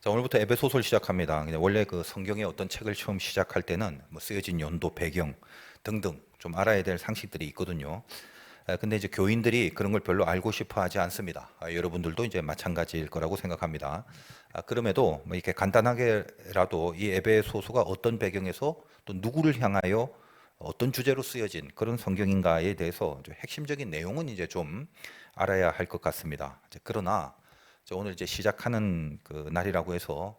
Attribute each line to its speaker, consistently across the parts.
Speaker 1: 자, 오늘부터 에베소서를 시작합니다. 그냥 원래 그 성경의 어떤 책을 처음 시작할 때는 뭐 쓰여진 연도, 배경 등등 좀 알아야 될 상식들이 있거든요. 근데 이제 교인들이 그런 걸 별로 알고 싶어 하지 않습니다. 여러분들도 이제 마찬가지일 거라고 생각합니다. 그럼에도 뭐 이렇게 간단하게라도 이 에베소서가 어떤 배경에서 또 누구를 향하여 어떤 주제로 쓰여진 그런 성경인가에 대해서 핵심적인 내용은 이제 좀 알아야 할 것 같습니다. 그러나 오늘 이제 시작하는 그 날이라고 해서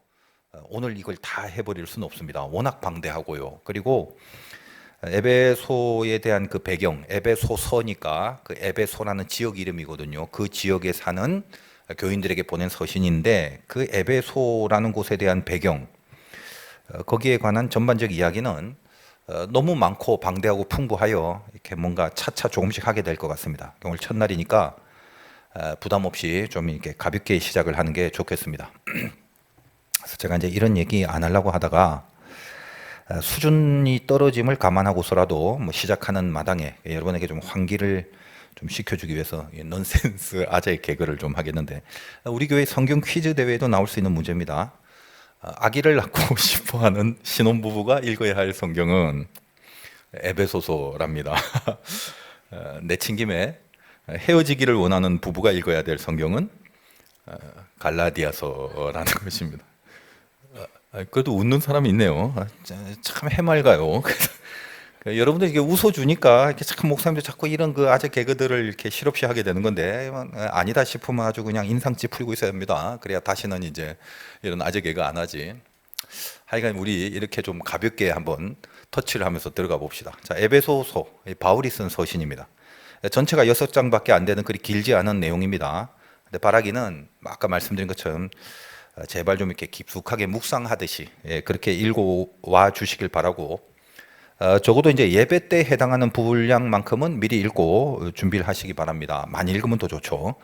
Speaker 1: 오늘 이걸 다 해버릴 수는 없습니다. 워낙 방대하고요. 그리고 에베소에 대한 그 배경, 에베소서니까 그 에베소라는 지역 이름이거든요. 그 지역에 사는 교인들에게 보낸 서신인데 그 에베소라는 곳에 대한 배경, 거기에 관한 전반적 이야기는 너무 많고 방대하고 풍부하여 이렇게 뭔가 차차 조금씩 하게 될 것 같습니다. 오늘 첫날이니까 부담 없이 좀 이렇게 가볍게 시작을 하는 게 좋겠습니다. 그래서 제가 이제 이런 얘기 안 하려고 하다가 수준이 떨어짐을 감안하고서라도 뭐 시작하는 마당에 여러분에게 좀 환기를 좀 시켜주기 위해서 넌센스 아재 개그를 좀 하겠는데, 우리 교회 성경 퀴즈 대회에도 나올 수 있는 문제입니다. 아기를 낳고 싶어하는 신혼부부가 읽어야 할 성경은 에베소서랍니다. 내친 김에 헤어지기를 원하는 부부가 읽어야 될 성경은 갈라디아서라는 것입니다. 그래도 웃는 사람이 있네요. 참 해맑아요. 여러분들 이게 웃어주니까 이렇게 참 목사님들 자꾸 이런 그 아재 개그들을 이렇게 실없이 하게 되는 건데, 아니다 싶으면 아주 그냥 인상찌 풀고 있어야 합니다. 그래야 다시는 이제 이런 아재 개그 안 하지. 하여간 우리 이렇게 좀 가볍게 한번 터치를 하면서 들어가 봅시다. 자, 에베소서, 바울이 쓴 서신입니다. 전체가 6장밖에 안 되는 그리 길지 않은 내용입니다. 근데 바라기는 아까 말씀드린 것처럼 제발 좀 이렇게 깊숙하게 묵상하듯이 그렇게 읽어와 주시길 바라고, 적어도 이제 예배 때 해당하는 분량만큼은 미리 읽고 준비를 하시기 바랍니다. 많이 읽으면 더 좋죠.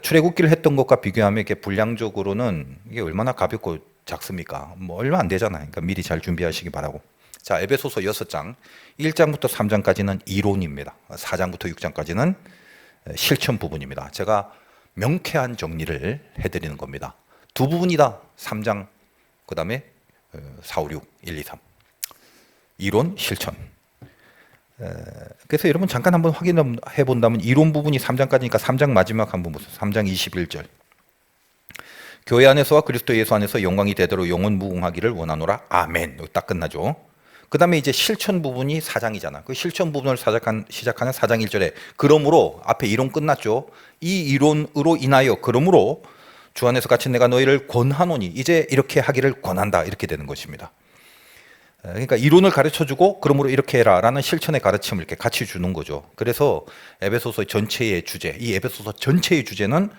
Speaker 1: 출애굽기를 했던 것과 비교하면 이게 분량적으로는 이게 얼마나 가볍고 작습니까? 뭐 얼마 안 되잖아요. 그러니까 미리 잘 준비하시기 바라고. 자, 에베소서 6장 1장부터 3장까지는 이론입니다. 4장부터 6장까지는 실천 부분입니다. 제가 명쾌한 정리를 해드리는 겁니다. 두 부분이다. 3장, 그 다음에 4, 5, 6, 1, 2, 3. 이론, 실천. 그래서 여러분 잠깐 한번 확인해 본다면 이론 부분이 3장까지니까 3장 마지막 한번 보세요. 3장 21절. 교회 안에서와 그리스도 예수 안에서 영광이 되도록 영원 무궁하기를 원하노라. 아멘. 딱 끝나죠. 그 다음에 이제 실천 부분이 4장이잖아. 그 실천 부분을 시작하는 4장 1절에 그러므로 앞에 이론 끝났죠. 이 이론으로 인하여 그러므로 주 안에서 갇힌 내가 너희를 권하노니 이제 이렇게 하기를 권한다. 이렇게 되는 것입니다. 그러니까 이론을 가르쳐주고 그러므로 이렇게 해라 라는 실천의 가르침을 이렇게 같이 주는 거죠. 그래서 에베소서 전체의 주제, 이 에베소서 전체의 주제는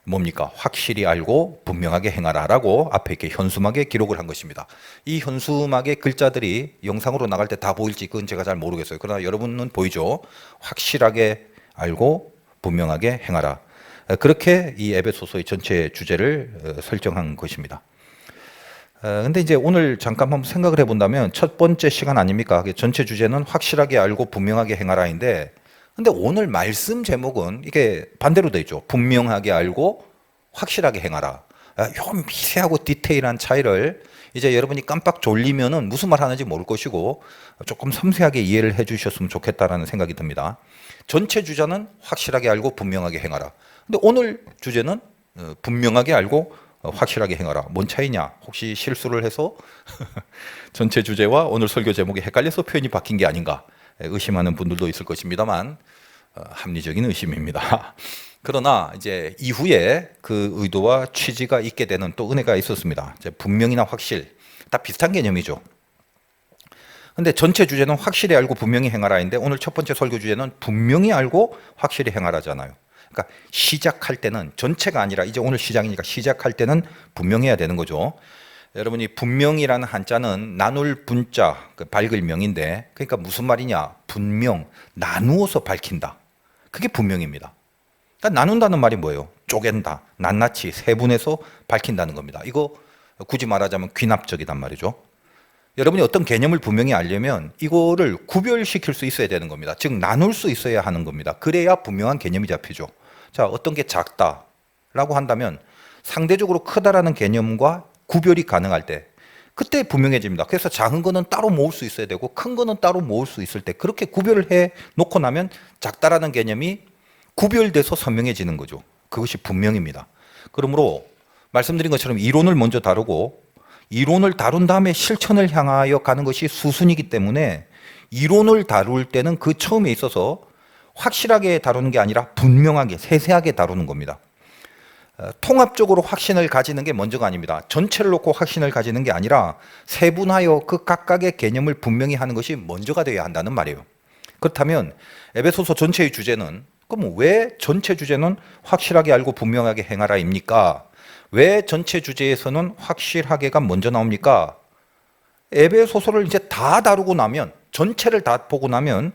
Speaker 1: 뭡니까? 확실히 알고 분명하게 행하라 라고 앞에 이렇게 현수막에 기록을 한 것입니다. 이 현수막의 글자들이 영상으로 나갈 때 다 보일지 그건 제가 잘 모르겠어요. 그러나 여러분은 보이죠? 확실하게 알고 분명하게 행하라. 그렇게 이 에베소서의 전체 주제를 설정한 것입니다. 근데 이제 오늘 잠깐 한번 생각을 해본다면 첫 번째 시간 아닙니까? 전체 주제는 확실하게 알고 분명하게 행하라인데, 근데 오늘 말씀 제목은 이게 반대로 되어 있죠. 분명하게 알고 확실하게 행하라. 요 미세하고 디테일한 차이를 이제 여러분이 깜빡 졸리면은 무슨 말 하는지 모를 것이고 조금 섬세하게 이해를 해 주셨으면 좋겠다라는 생각이 듭니다. 전체 주제는 확실하게 알고 분명하게 행하라. 근데 오늘 주제는 분명하게 알고 확실하게 행하라. 뭔 차이냐? 혹시 실수를 해서 전체 주제와 오늘 설교 제목이 헷갈려서 표현이 바뀐 게 아닌가 의심하는 분들도 있을 것입니다만, 합리적인 의심입니다. 그러나 이제 이후에 그 의도와 취지가 있게 되는 또 은혜가 있었습니다. 이제 분명이나 확실 다 비슷한 개념이죠. 근데 전체 주제는 확실히 알고 분명히 행하라인데 오늘 첫 번째 설교 주제는 분명히 알고 확실히 행하라잖아요. 그러니까 시작할 때는 전체가 아니라 이제 오늘 시작이니까 시작할 때는 분명해야 되는 거죠. 여러분이 분명이라는 한자는 나눌 분자, 그 밝을 명인데, 그러니까 무슨 말이냐? 분명, 나누어서 밝힌다. 그게 분명입니다. 그러니까 나눈다는 말이 뭐예요? 쪼갠다, 낱낱이 세분해서 밝힌다는 겁니다. 이거 굳이 말하자면 귀납적이단 말이죠. 여러분이 어떤 개념을 분명히 알려면 이거를 구별시킬 수 있어야 되는 겁니다. 즉 나눌 수 있어야 하는 겁니다. 그래야 분명한 개념이 잡히죠. 자, 어떤 게 작다라고 한다면 상대적으로 크다라는 개념과 구별이 가능할 때 그때 분명해집니다. 그래서 작은 거는 따로 모을 수 있어야 되고 큰 거는 따로 모을 수 있을 때 그렇게 구별을 해 놓고 나면 작다라는 개념이 구별돼서 선명해지는 거죠. 그것이 분명입니다. 그러므로 말씀드린 것처럼 이론을 먼저 다루고 이론을 다룬 다음에 실천을 향하여 가는 것이 수순이기 때문에 이론을 다룰 때는 그 처음에 있어서 확실하게 다루는 게 아니라 분명하게 세세하게 다루는 겁니다. 통합적으로 확신을 가지는 게 먼저가 아닙니다. 전체를 놓고 확신을 가지는 게 아니라 세분하여 그 각각의 개념을 분명히 하는 것이 먼저가 되어야 한다는 말이에요. 그렇다면 에베소서 전체의 주제는 그럼 왜 전체 주제는 확실하게 알고 분명하게 행하라입니까? 왜 전체 주제에서는 확실하게가 먼저 나옵니까? 에베소서를 이제 다 다루고 나면 전체를 다 보고 나면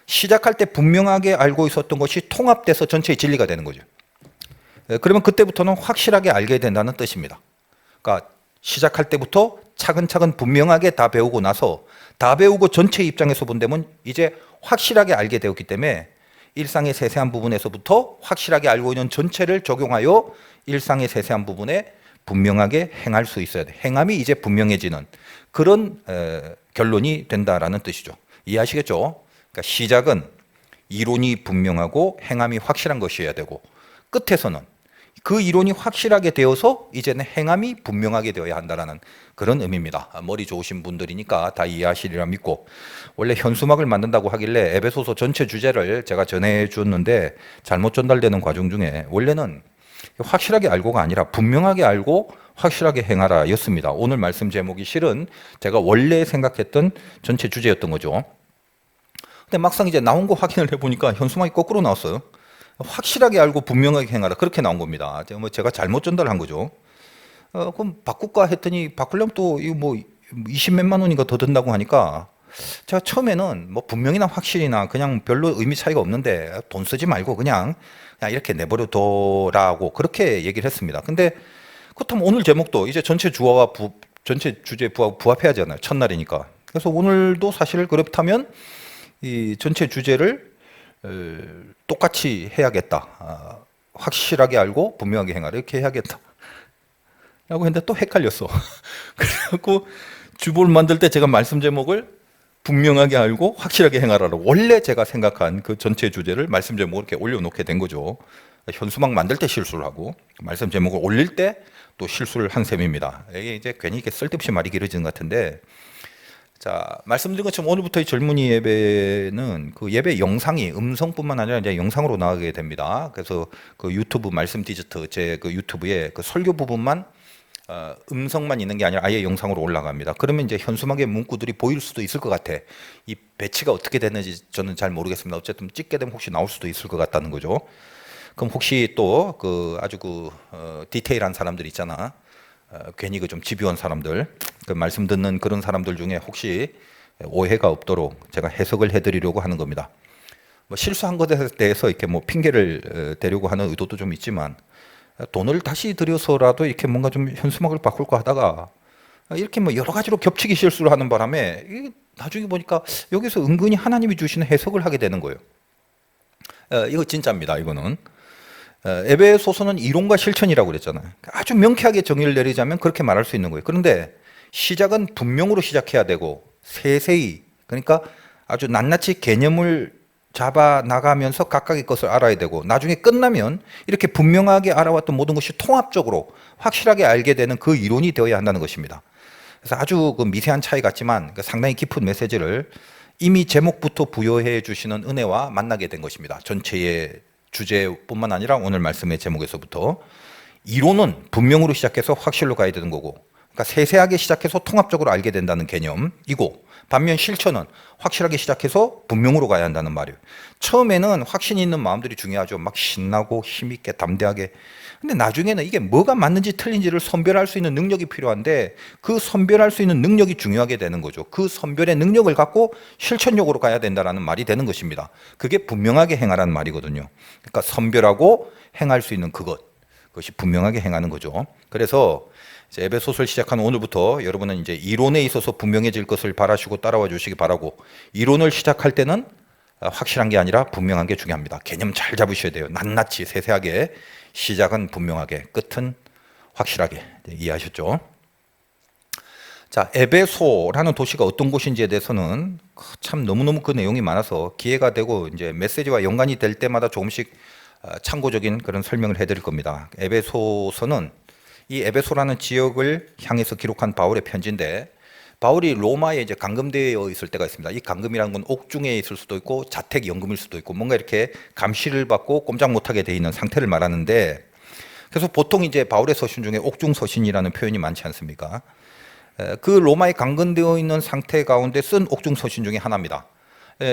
Speaker 1: 시작할 때 분명하게 알고 있었던 것이 통합돼서 전체의 진리가 되는 거죠. 그러면 그때부터는 확실하게 알게 된다는 뜻입니다. 그러니까 시작할 때부터 차근차근 분명하게 다 배우고 나서 다 배우고 전체 입장에서 본다면 이제 확실하게 알게 되었기 때문에 일상의 세세한 부분에서부터 확실하게 알고 있는 전체를 적용하여 일상의 세세한 부분에 분명하게 행할 수 있어야 돼. 행함이 이제 분명해지는 그런 결론이 된다라는 뜻이죠. 이해하시겠죠? 그러니까 시작은 이론이 분명하고 행함이 확실한 것이어야 되고 끝에서는 그 이론이 확실하게 되어서 이제는 행함이 분명하게 되어야 한다는 그런 의미입니다. 머리 좋으신 분들이니까 다 이해하시리라 믿고, 원래 현수막을 만든다고 하길래 에베소서 전체 주제를 제가 전해줬는데 잘못 전달되는 과정 중에 원래는 확실하게 알고가 아니라 분명하게 알고 확실하게 행하라 였습니다. 오늘 말씀 제목이 실은 제가 원래 생각했던 전체 주제였던 거죠. 근데 막상 이제 나온 거 확인을 해보니까 현수막이 거꾸로 나왔어요. 확실하게 알고 분명하게 행하라 그렇게 나온 겁니다. 제가 잘못 전달한 거죠. 그럼 바꿀까 했더니 바꾸려면 또 이거 뭐 20몇만 원인가 더 든다고 하니까 제가 처음에는 뭐 분명히나 확실히나 그냥 별로 의미 차이가 없는데 돈 쓰지 말고 그냥 이렇게 내버려 둬라고 그렇게 얘기를 했습니다. 근데 그렇다면 오늘 제목도 이제 전체 주어와 전체 주제 부합해야 하잖아요. 첫날이니까. 그래서 오늘도 사실 그렇다면 이 전체 주제를 똑같이 해야겠다. 확실하게 알고 분명하게 행하라 이렇게 해야겠다. 라고 했는데 또 헷갈렸어. 그래갖고 주보를 만들 때 제가 말씀 제목을 분명하게 알고 확실하게 행하라고 원래 제가 생각한 그 전체 주제를 말씀 제목을 이렇게 올려놓게 된 거죠. 현수막 만들 때 실수를 하고 말씀 제목을 올릴 때 또 실수를 한 셈입니다. 이게 이제 괜히 이렇게 쓸데없이 말이 길어지는 것 같은데, 자, 말씀드린 것처럼 오늘부터의 젊은이 예배는 그 예배 영상이 음성뿐만 아니라 이제 영상으로 나가게 됩니다. 그래서 그 유튜브 말씀 디지트 제 그 유튜브에 그 설교 부분만 음성만 있는 게 아니라 아예 영상으로 올라갑니다. 그러면 이제 현수막의 문구들이 보일 수도 있을 것 같아. 이 배치가 어떻게 되는지 저는 잘 모르겠습니다. 어쨌든 찍게 되면 혹시 나올 수도 있을 것 같다는 거죠. 그럼 혹시 또 그 아주 디테일한 사람들 있잖아. 괜히 그 좀 집요한 사람들, 그 말씀 듣는 그런 사람들 중에 혹시 오해가 없도록 제가 해석을 해드리려고 하는 겁니다. 뭐 실수한 것에 대해서 이렇게 뭐 핑계를 대려고 하는 의도도 좀 있지만 돈을 다시 들여서라도 이렇게 뭔가 좀 현수막을 바꿀까 하다가 이렇게 뭐 여러 가지로 겹치기 실수를 하는 바람에 나중에 보니까 여기서 은근히 하나님이 주시는 해석을 하게 되는 거예요. 이거 진짜입니다. 이거는. 에베소서는 이론과 실천이라고 그랬잖아요. 아주 명쾌하게 정의를 내리자면 그렇게 말할 수 있는 거예요. 그런데 시작은 분명으로 시작해야 되고 세세히, 그러니까 아주 낱낱이 개념을 잡아 나가면서 각각의 것을 알아야 되고 나중에 끝나면 이렇게 분명하게 알아왔던 모든 것이 통합적으로 확실하게 알게 되는 그 이론이 되어야 한다는 것입니다. 그래서 아주 그 미세한 차이 같지만 상당히 깊은 메시지를 이미 제목부터 부여해 주시는 은혜와 만나게 된 것입니다. 전체의 주제뿐만 아니라 오늘 말씀의 제목에서부터 이론은 분명으로 시작해서 확실로 가야 되는 거고, 그러니까 세세하게 시작해서 통합적으로 알게 된다는 개념이고, 반면 실천은 확실하게 시작해서 분명으로 가야 한다는 말이에요. 처음에는 확신이 있는 마음들이 중요하죠. 막 신나고 힘있게 담대하게. 근데 나중에는 이게 뭐가 맞는지 틀린지를 선별할 수 있는 능력이 필요한데 그 선별할 수 있는 능력이 중요하게 되는 거죠. 그 선별의 능력을 갖고 실천력으로 가야 된다는 말이 되는 것입니다. 그게 분명하게 행하라는 말이거든요. 그러니까 선별하고 행할 수 있는 그것이 분명하게 행하는 거죠. 그래서 이제 에베소서를 시작한 오늘부터 여러분은 이제 이론에 있어서 분명해질 것을 바라시고 따라와 주시기 바라고, 이론을 시작할 때는 확실한 게 아니라 분명한 게 중요합니다. 개념 잘 잡으셔야 돼요. 낱낱이 세세하게 시작은 분명하게 끝은 확실하게. 이해하셨죠? 자, 에베소라는 도시가 어떤 곳인지에 대해서는 참 너무너무 그 내용이 많아서 기회가 되고 이제 메시지와 연관이 될 때마다 조금씩 참고적인 그런 설명을 해드릴 겁니다. 에베소서는 이 에베소라는 지역을 향해서 기록한 바울의 편지인데, 바울이 로마에 이제 감금되어 있을 때가 있습니다. 이 감금이라는 건 옥중에 있을 수도 있고 자택연금일 수도 있고 뭔가 이렇게 감시를 받고 꼼짝 못하게 돼 있는 상태를 말하는데, 그래서 보통 이제 바울의 서신 중에 옥중 서신이라는 표현이 많지 않습니까? 그 로마에 감금되어 있는 상태 가운데 쓴 옥중 서신 중에 하나입니다.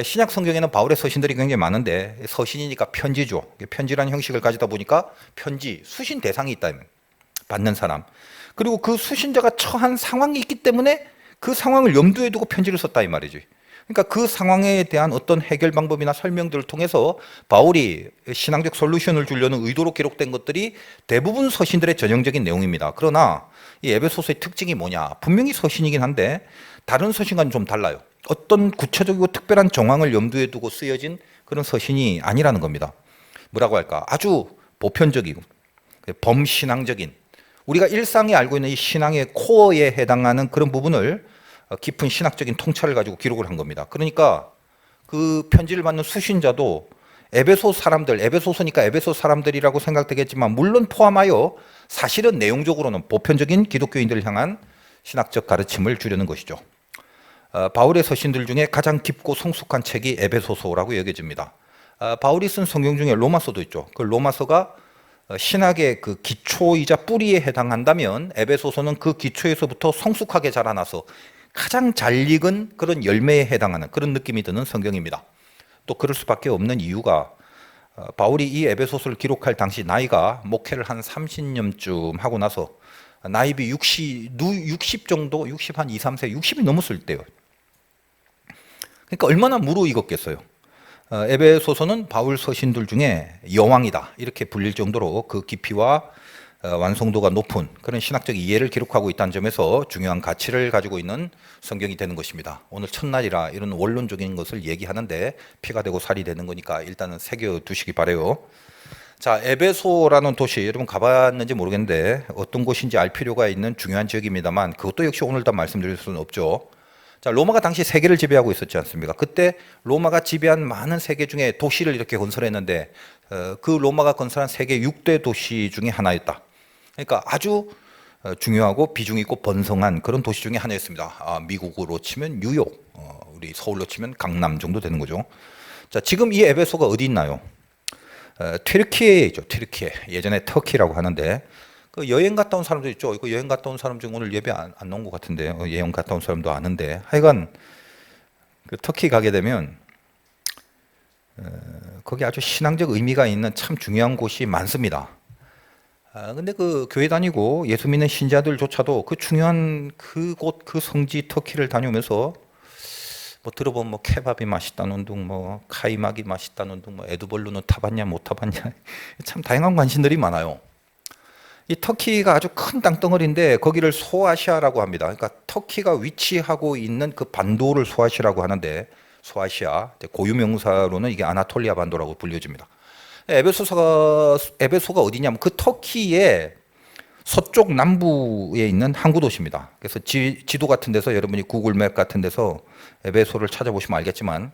Speaker 1: 신약 성경에는 바울의 서신들이 굉장히 많은데 서신이니까 편지죠. 편지라는 형식을 가지다 보니까 편지, 수신 대상이 있다. 받는 사람. 그리고 그 수신자가 처한 상황이 있기 때문에 그 상황을 염두에 두고 편지를 썼다 이 말이지. 그러니까 그 상황에 대한 어떤 해결 방법이나 설명들을 통해서 바울이 신앙적 솔루션을 주려는 의도로 기록된 것들이 대부분 서신들의 전형적인 내용입니다. 그러나 이 에베소서의 특징이 뭐냐? 분명히 서신이긴 한데 다른 서신과는 좀 달라요. 어떤 구체적이고 특별한 정황을 염두에 두고 쓰여진 그런 서신이 아니라는 겁니다. 뭐라고 할까? 아주 보편적이고 범신앙적인, 우리가 일상에 알고 있는 이 신앙의 코어에 해당하는 그런 부분을 깊은 신학적인 통찰을 가지고 기록을 한 겁니다. 그러니까 그 편지를 받는 수신자도 에베소 사람들, 에베소서니까 에베소 사람들이라고 생각되겠지만 물론 포함하여 사실은 내용적으로는 보편적인 기독교인들을 향한 신학적 가르침을 주려는 것이죠. 바울의 서신들 중에 가장 깊고 성숙한 책이 에베소서라고 여겨집니다. 바울이 쓴 성경 중에 로마서도 있죠. 그 로마서가 신학의 그 기초이자 뿌리에 해당한다면 에베소서는 그 기초에서부터 성숙하게 자라나서 가장 잘 익은 그런 열매에 해당하는 그런 느낌이 드는 성경입니다. 또 그럴 수밖에 없는 이유가 바울이 이 에베소서를 기록할 당시 나이가 목회를 한 30년쯤 하고 나서 나이비 60 정도, 60 한 2, 3세, 60이 넘었을 때요. 그러니까 얼마나 무르익었겠어요. 에베소서는 바울 서신들 중에 여왕이다 이렇게 불릴 정도로 그 깊이와 완성도가 높은 그런 신학적 이해를 기록하고 있다는 점에서 중요한 가치를 가지고 있는 성경이 되는 것입니다. 오늘 첫날이라 이런 원론적인 것을 얘기하는데 피가 되고 살이 되는 거니까 일단은 새겨두시기 바라요. 자, 에베소라는 도시 여러분 가봤는지 모르겠는데 어떤 곳인지 알 필요가 있는 중요한 지역입니다만 그것도 역시 오늘 다 말씀드릴 수는 없죠. 자, 로마가 당시 세계를 지배하고 있었지 않습니까? 그때 로마가 지배한 많은 세계 중에 도시를 이렇게 건설했는데 그 로마가 건설한 세계 6대 도시 중에 하나였다. 그러니까 아주 중요하고 비중 있고 번성한 그런 도시 중에 하나였습니다. 미국으로 치면 뉴욕, 우리 서울로 치면 강남 정도 되는 거죠. 자, 지금 이 에베소가 어디 있나요? 튀르키예에 있죠. 튀르키예. 예전에 터키라고 하는데 그 여행 갔다 온 사람도 있죠. 그 여행 갔다 온 사람 중 오늘 예배 안 나온 것 같은데 여행 갔다 온 사람도 아는데 하여간 그 터키 가게 되면 거기 아주 신앙적 의미가 있는 참 중요한 곳이 많습니다. 근데 그 교회 다니고 예수 믿는 신자들조차도 그 중요한 그곳 그 성지 터키를 다니면서 뭐 들어보면 뭐 케밥이 맛있다는 둥, 뭐 카이막이 맛있다는 둥, 뭐 에드벌루는 타봤냐 못 타봤냐 참 다양한 관심들이 많아요. 이 터키가 아주 큰 땅덩어리인데 거기를 소아시아라고 합니다. 그러니까 터키가 위치하고 있는 그 반도를 소아시아라고 하는데 소아시아 고유명사로는 이게 아나톨리아 반도라고 불려집니다. 에베소가 어디냐면 그 터키의 서쪽 남부에 있는 항구 도시입니다. 그래서 지도 같은 데서 여러분이 구글맵 같은 데서 에베소를 찾아보시면 알겠지만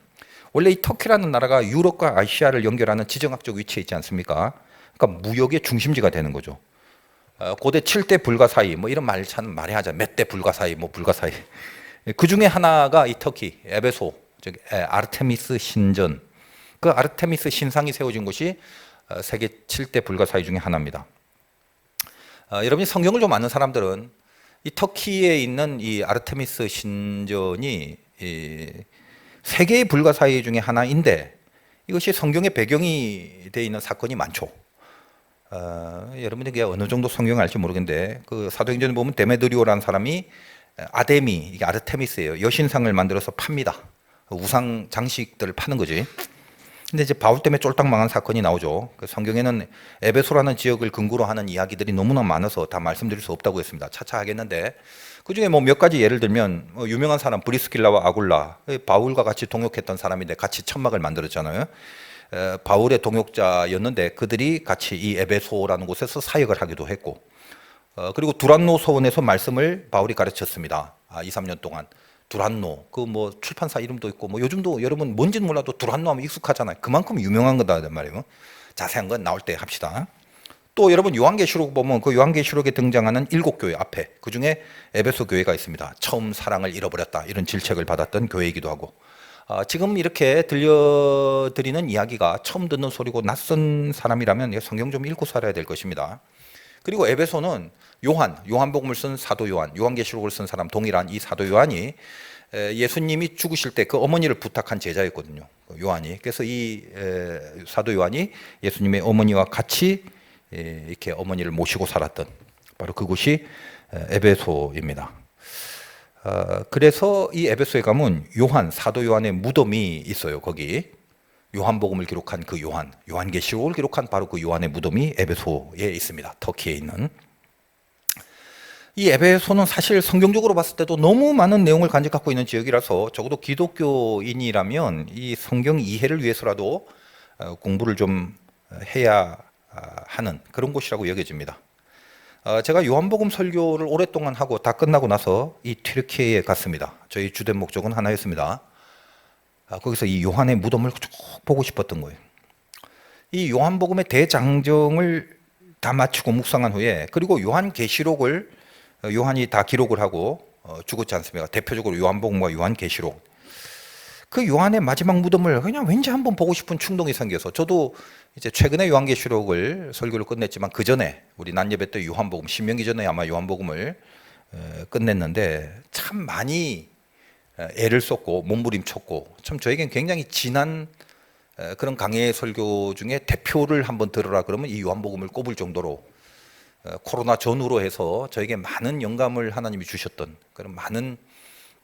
Speaker 1: 원래 이 터키라는 나라가 유럽과 아시아를 연결하는 지정학적 위치에 있지 않습니까? 그러니까 무역의 중심지가 되는 거죠. 고대 7대 불가 사이 뭐 이런 말 참 많이 하자. 몇 대 불가 사이 뭐 불가 사이. 그 중에 하나가 이 터키 에베소, 즉 아르테미스 신전. 그 아르테미스 신상이 세워진 곳이 세계 7대 불가 사이 중에 하나입니다. 여러분이 성경을 좀 아는 사람들은 이 터키에 있는 이 아르테미스 신전이 세 개의 불가 사이 중에 하나인데 이것이 성경의 배경이 되어 있는 사건이 많죠. 여러분이 어느 정도 성경을 알지 모르겠는데 그 사도행전에 보면 데메드리오라는 사람이 아데미, 이게 아르테미스예요. 여신상을 만들어서 팝니다. 우상 장식들을 파는 거지. 근데 이제 바울 때문에 쫄딱 망한 사건이 나오죠. 그 성경에는 에베소라는 지역을 근거로 하는 이야기들이 너무나 많아서 다 말씀드릴 수 없다고 했습니다. 차차 하겠는데 그 중에 뭐 몇 가지 예를 들면 유명한 사람 브리스길라와 아굴라, 바울과 같이 동역했던 사람인데 같이 천막을 만들었잖아요. 바울의 동역자였는데 그들이 같이 이 에베소라는 곳에서 사역을 하기도 했고, 그리고 두란노 서원에서 말씀을 바울이 가르쳤습니다. 2, 3년 동안. 두란노, 그 뭐 출판사 이름도 있고, 뭐 요즘도 여러분 뭔지는 몰라도 두란노 하면 익숙하잖아요. 그만큼 유명한 거다 말이에요. 자세한 건 나올 때 합시다. 또 여러분 요한계시록 보면 그 요한계시록에 등장하는 7교회 앞에 그 중에 에베소 교회가 있습니다. 처음 사랑을 잃어버렸다 이런 질책을 받았던 교회이기도 하고, 지금 이렇게 들려드리는 이야기가 처음 듣는 소리고 낯선 사람이라면 성경 좀 읽고 살아야 될 것입니다. 그리고 에베소는 요한복음을 쓴 사도 요한계시록을 쓴 사람 동일한 이 사도 요한이 예수님이 죽으실 때 그 어머니를 부탁한 제자였거든요. 요한이. 그래서 이 사도 요한이 예수님의 어머니와 같이 이렇게 어머니를 모시고 살았던 바로 그곳이 에베소입니다. 그래서 이 에베소에 가면 사도 요한의 무덤이 있어요. 거기 요한복음을 기록한 그 요한계시록을 기록한 바로 그 요한의 무덤이 에베소에 있습니다. 터키에 있는. 이 에베소는 사실 성경적으로 봤을 때도 너무 많은 내용을 간직하고 있는 지역이라서 적어도 기독교인이라면 이 성경 이해를 위해서라도 공부를 좀 해야 하는 그런 곳이라고 여겨집니다. 제가 요한복음 설교를 오랫동안 하고 다 끝나고 나서 이 튀르키예에 갔습니다. 저희 주된 목적은 하나였습니다. 거기서 이 요한의 무덤을 쭉 보고 싶었던 거예요. 이 요한복음의 대장정을 다 마치고 묵상한 후에, 그리고 요한계시록을 요한이 다 기록을 하고 죽었지 않습니까? 대표적으로 요한복음과 요한계시록. 그 요한의 마지막 무덤을 그냥 왠지 한번 보고 싶은 충동이 생겨서, 저도 이제 최근에 요한계시록을 설교를 끝냈지만 그 전에 우리 낮예배 때 요한복음, 신명기 전에 아마 요한복음을 끝냈는데 참 많이 애를 썼고 몸부림쳤고, 참 저에겐 굉장히 진한 그런 강해 설교 중에 대표를 한번 들으라 그러면 이 요한복음을 꼽을 정도로 코로나 전후로 해서 저에게 많은 영감을 하나님이 주셨던 그런 많은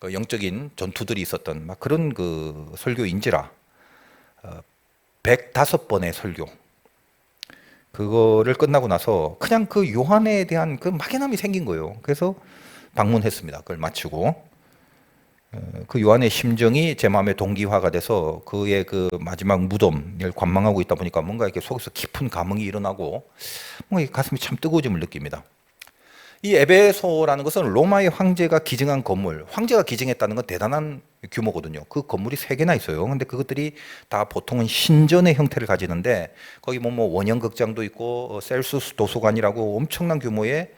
Speaker 1: 영적인 전투들이 있었던 막 그런 그 설교인지라 105번의 설교, 그거를 끝나고 나서 그냥 그 요한에 대한 그 막연함이 생긴 거예요. 그래서 방문했습니다. 그걸 마치고 그 요한의 심정이 제 마음에 동기화가 돼서 그의 그 마지막 무덤을 관망하고 있다 보니까 뭔가 이렇게 속에서 깊은 감흥이 일어나고 뭔가 가슴이 참 뜨거워짐을 느낍니다. 이 에베소라는 것은 로마의 황제가 기증한 건물, 황제가 기증했다는 건 대단한 규모거든요. 그 건물이 3개나 있어요. 근데 그것들이 다 보통은 신전의 형태를 가지는데 거기 뭐 원형극장도 있고 셀수스 도서관이라고 엄청난 규모의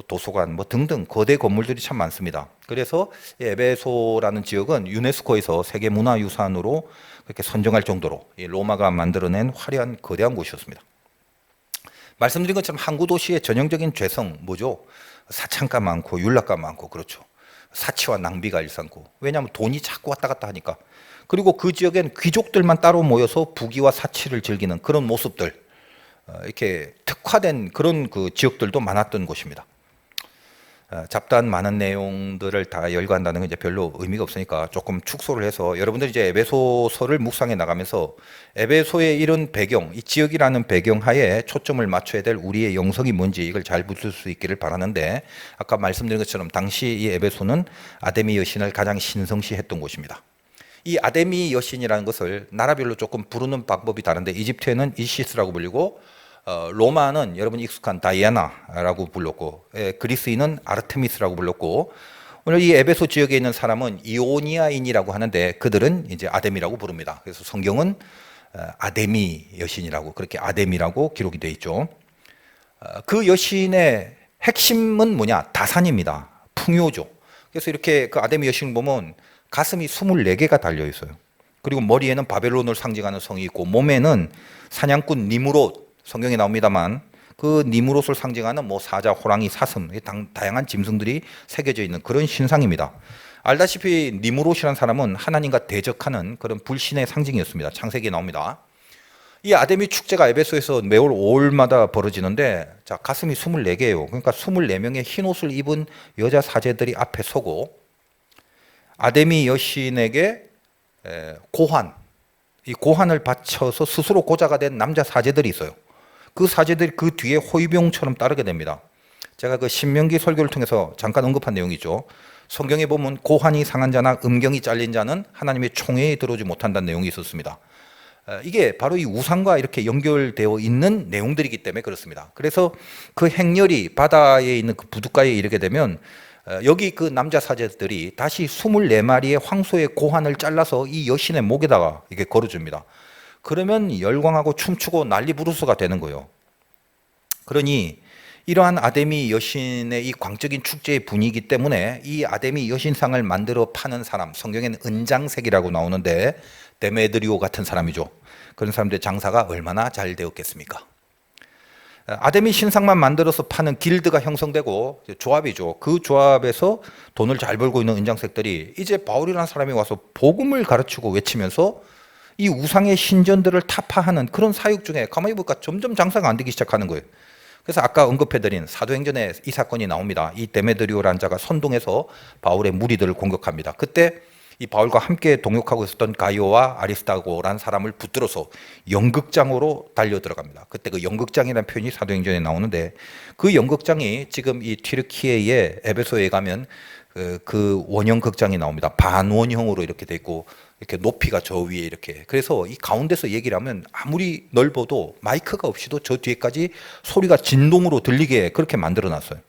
Speaker 1: 도서관 뭐 등등 거대 건물들이 참 많습니다. 그래서 에베소라는 지역은 유네스코에서 세계 문화유산으로 그렇게 선정할 정도로 로마가 만들어낸 화려한 거대한 곳이었습니다. 말씀드린 것처럼 항구 도시의 전형적인 죄성 뭐죠? 사창가 많고 윤락가 많고, 그렇죠. 사치와 낭비가 일삼고, 왜냐하면 돈이 자꾸 왔다 갔다 하니까. 그리고 그 지역엔 귀족들만 따로 모여서 부귀와 사치를 즐기는 그런 모습들, 이렇게 특화된 그런 그 지역들도 많았던 곳입니다. 잡다한 많은 내용들을 다 열거한다는 건 이제 별로 의미가 없으니까 조금 축소를 해서 여러분들이 이제 에베소서를 묵상해 나가면서 에베소의 이런 배경, 이 지역이라는 배경 하에 초점을 맞춰야 될 우리의 영성이 뭔지 이걸 잘 붙을 수 있기를 바라는데, 아까 말씀드린 것처럼 당시 이 에베소는 아데미 여신을 가장 신성시했던 곳입니다. 이 아데미 여신이라는 것을 나라별로 조금 부르는 방법이 다른데, 이집트에는 이시스라고 불리고 로마는 여러분이 익숙한 다이아나라고 불렀고, 그리스인은 아르테미스라고 불렀고, 오늘 이 에베소 지역에 있는 사람은 이오니아인이라고 하는데 그들은 이제 아데미라고 부릅니다. 그래서 성경은 아데미 여신이라고, 그렇게 아데미라고 기록이 되어 있죠. 그 여신의 핵심은 뭐냐? 다산입니다. 풍요죠. 그래서 이렇게 그 아데미 여신을 보면 가슴이 24개가 달려 있어요. 그리고 머리에는 바벨론을 상징하는 성이 있고, 몸에는 사냥꾼 니무롯, 성경에 나옵니다만 그 니무롯을 상징하는 뭐 사자, 호랑이, 사슴, 다양한 짐승들이 새겨져 있는 그런 신상입니다. 알다시피 니무롯이라는 사람은 하나님과 대적하는 그런 불신의 상징이었습니다. 창세기에 나옵니다. 이 아데미 축제가 에베소에서 매월 5월마다 벌어지는데, 자, 가슴이 24개예요. 그러니까 24명의 흰 옷을 입은 여자 사제들이 앞에 서고 아데미 여신에게 고환, 이 고환을 바쳐서 스스로 고자가 된 남자 사제들이 있어요. 그 사제들이 그 뒤에 호위병처럼 따르게 됩니다. 제가 그 신명기 설교를 통해서 잠깐 언급한 내용이죠. 성경에 보면 고환이 상한 자나 음경이 잘린 자는 하나님의 총회에 들어오지 못한다는 내용이 있었습니다. 이게 바로 이 우상과 이렇게 연결되어 있는 내용들이기 때문에 그렇습니다. 그래서 그 행렬이 바다에 있는 그 부둣가에 이르게 되면 여기 그 남자 사제들이 다시 24마리의 황소의 고환을 잘라서 이 여신의 목에다가 이렇게 걸어줍니다. 그러면 열광하고 춤추고 난리 부르스가 되는 거예요. 그러니 이러한 아데미 여신의 이 광적인 축제의 분위기 때문에 이 아데미 여신상을 만들어 파는 사람, 성경에는 은장색이라고 나오는데 데메드리오 같은 사람이죠. 그런 사람들의 장사가 얼마나 잘 되었겠습니까? 아데미 신상만 만들어서 파는 길드가 형성되고 조합이죠. 그 조합에서 돈을 잘 벌고 있는 은장색들이 이제 바울이라는 사람이 와서 복음을 가르치고 외치면서 이 우상의 신전들을 타파하는 그런 사역 중에 가만히 보니까 점점 장사가 안 되기 시작하는 거예요. 그래서 아까 언급해드린 사도행전에 이 사건이 나옵니다. 이 데메드리오라는 자가 선동해서 바울의 무리들을 공격합니다. 그때 이 바울과 함께 동역하고 있었던 가이오와 아리스타고라는 사람을 붙들어서 연극장으로 달려 들어갑니다. 그때 그 연극장이라는 표현이 사도행전에 나오는데 그 연극장이 지금 이 튀르키예의 에베소에 가면 그 원형 극장이 나옵니다. 반원형으로 이렇게 돼 있고 이렇게 높이가 저 위에 이렇게. 그래서 이 가운데서 얘기를 하면 아무리 넓어도 마이크가 없이도 저 뒤에까지 소리가 진동으로 들리게 그렇게 만들어 놨어요.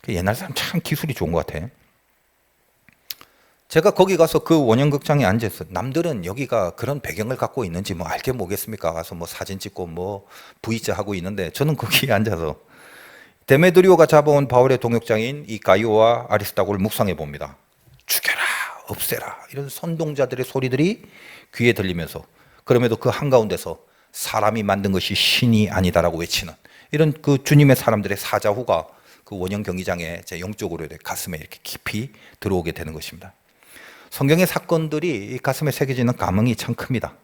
Speaker 1: 옛날 사람 참 기술이 좋은 것 같아. 제가 거기 가서 그 원형 극장에 앉아서 남들은 여기가 그런 배경을 갖고 있는지 뭐 알게 뭐겠습니까? 가서 뭐 사진 찍고 뭐 V자 하고 있는데 저는 거기에 앉아서 데메드리오가 잡아온 바울의 동역장인 이 가이오와 아리스타고를 묵상해 봅니다. 죽여라, 없애라 이런 선동자들의 소리들이 귀에 들리면서 그럼에도 그 한가운데서 사람이 만든 것이 신이 아니다라고 외치는 이런 그 주님의 사람들의 사자후가 그 원형 경기장에 제 영적으로 가슴에 이렇게 깊이 들어오게 되는 것입니다. 성경의 사건들이 이 가슴에 새겨지는 감흥이 참 큽니다.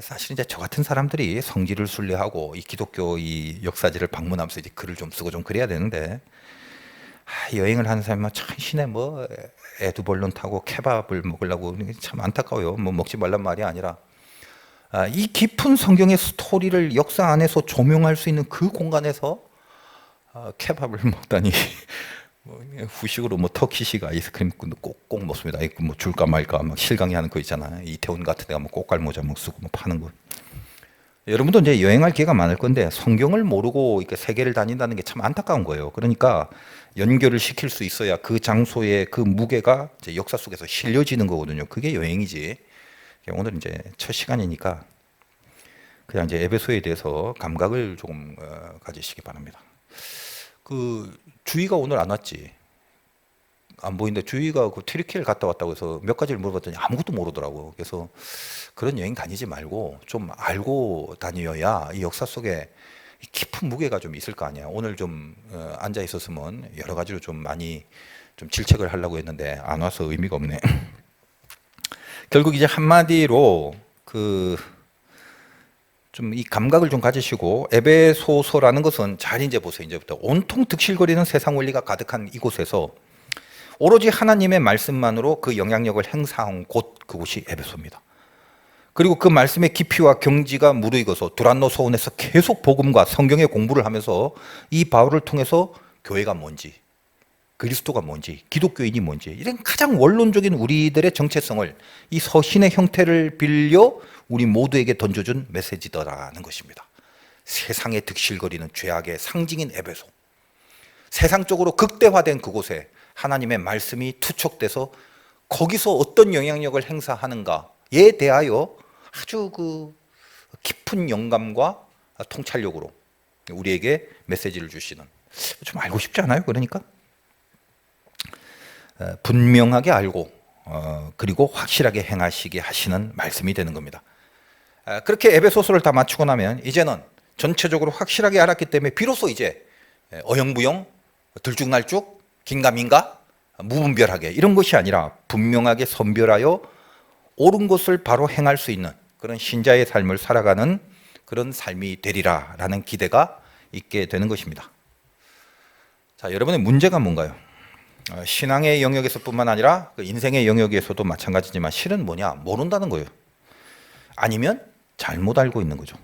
Speaker 1: 사실 이제 저 같은 사람들이 성지를 순례하고 이 기독교 이 역사지를 방문하면서 이제 글을 좀 쓰고 좀 그래야 되는데 여행을 하는 사람은 참 시내 뭐 에드벌룬 타고 케밥을 먹으려고 참 안타까워요. 뭐 먹지 말란 말이 아니라 이 깊은 성경의 스토리를 역사 안에서 조명할 수 있는 그 공간에서 케밥을 먹다니 후식으로 뭐 터키식 아이스크림 꼭 먹습니다. 뭐 줄까 말까 막 실강이 하는 거 있잖아요. 이태원 같은 데가 뭐 꽃갈모자 막 쓰고 뭐 파는 거. 여러분도 이제 여행할 기회가 많을 건데 성경을 모르고 이렇게 세계를 다닌다는 게 참 안타까운 거예요. 그러니까 연결을 시킬 수 있어야 그 장소의 그 무게가 이제 역사 속에서 실려지는 거거든요. 그게 여행이지. 오늘 이제 첫 시간이니까 그냥 이제 에베소에 대해서 감각을 조금 가지시기 바랍니다. 그 주희가 오늘 안 왔지. 안 보이는데 주희가 그 튀르키예를 갔다 왔다고 해서 몇 가지를 물어봤더니 아무것도 모르더라고. 그래서 그런 여행 다니지 말고 좀 알고 다녀야 이 역사 속에 깊은 무게가 좀 있을 거 아니야. 오늘 좀 앉아 있었으면 여러 가지로 좀 많이 좀 질책을 하려고 했는데 안 와서 의미가 없네. 결국 이제 한마디로 그 좀 이 감각을 좀 가지시고 에베소서라는 것은 잘 이제 보세요. 이제부터 온통 득실거리는 세상 원리가 가득한 이곳에서 오로지 하나님의 말씀만으로 그 영향력을 행사한 곳 그곳이 에베소입니다. 그리고 그 말씀의 깊이와 경지가 무르익어서 두란노 소원에서 계속 복음과 성경의 공부를 하면서 이 바울을 통해서 교회가 뭔지 그리스도가 뭔지 기독교인이 뭔지 이런 가장 원론적인 우리들의 정체성을 이 서신의 형태를 빌려 우리 모두에게 던져준 메시지더라는 것입니다. 세상에 득실거리는 죄악의 상징인 에베소, 세상적으로 극대화된 그곳에 하나님의 말씀이 투척돼서 거기서 어떤 영향력을 행사하는가에 대하여 아주 그 깊은 영감과 통찰력으로 우리에게 메시지를 주시는, 좀 알고 싶지 않아요? 그러니까 분명하게 알고 그리고 확실하게 행하시게 하시는 말씀이 되는 겁니다. 그렇게 에베소서를 다 마치고 나면 이제는 전체적으로 확실하게 알았기 때문에 비로소 이제 어영부영, 들쭉날쭉, 긴가민가, 무분별하게 이런 것이 아니라 분명하게 선별하여 옳은 것을 바로 행할 수 있는 그런 신자의 삶을 살아가는 그런 삶이 되리라라는 기대가 있게 되는 것입니다. 자, 여러분의 문제가 뭔가요? 신앙의 영역에서뿐만 아니라 인생의 영역에서도 마찬가지지만 실은 뭐냐? 모른다는 거예요. 아니면 잘못 알고 있는 거죠.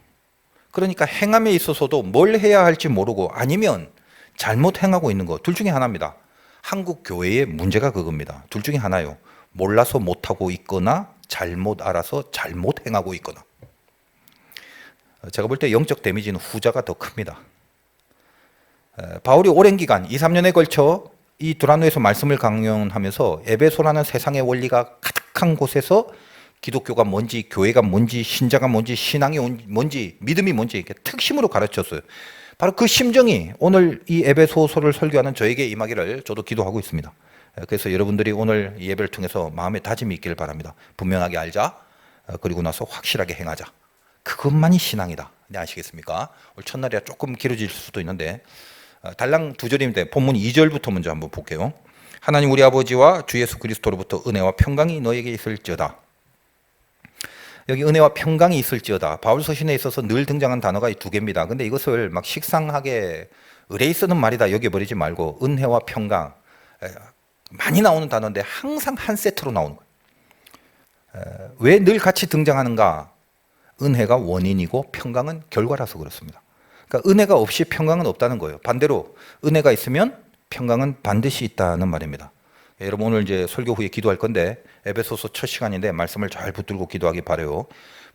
Speaker 1: 그러니까 행함에 있어서도 뭘 해야 할지 모르고 아니면 잘못 행하고 있는 거 둘 중에 하나입니다. 한국 교회의 문제가 그겁니다. 둘 중에 하나요. 몰라서 못하고 있거나 잘못 알아서 잘못 행하고 있거나. 제가 볼 때 영적 데미지는 후자가 더 큽니다. 바울이 오랜 기간 2, 3년에 걸쳐 이 두란노에서 말씀을 강론하면서 에베소라는 세상의 원리가 가득한 곳에서 기독교가 뭔지, 교회가 뭔지, 신자가 뭔지, 신앙이 뭔지, 믿음이 뭔지 이렇게 특심으로 가르쳤어요. 바로 그 심정이 오늘 이 에베소서를 설교하는 저에게 임하기를 저도 기도하고 있습니다. 그래서 여러분들이 오늘 이 예배를 통해서 마음의 다짐이 있기를 바랍니다. 분명하게 알자. 그리고 나서 확실하게 행하자. 그것만이 신앙이다. 네, 아시겠습니까? 오늘 첫날이라 조금 길어질 수도 있는데 달랑 2절인데 본문 2절부터 먼저 한번 볼게요. 하나님 우리 아버지와 주 예수 그리스도로부터 은혜와 평강이 너에게 있을지어다. 여기 은혜와 평강이 있을지어다. 바울 서신에 있어서 늘 등장한 단어가 이 두 개입니다. 근데 이것을 막 식상하게 의뢰 쓰는 말이다 여겨버리지 말고 은혜와 평강 많이 나오는 단어인데 항상 한 세트로 나오는 거예요. 왜 늘 같이 등장하는가? 은혜가 원인이고 평강은 결과라서 그렇습니다. 그러니까 은혜가 없이 평강은 없다는 거예요. 반대로 은혜가 있으면 평강은 반드시 있다는 말입니다. 여러분 오늘 이제 설교 후에 기도할 건데 에베소서 첫 시간인데 말씀을 잘 붙들고 기도하기 바라요.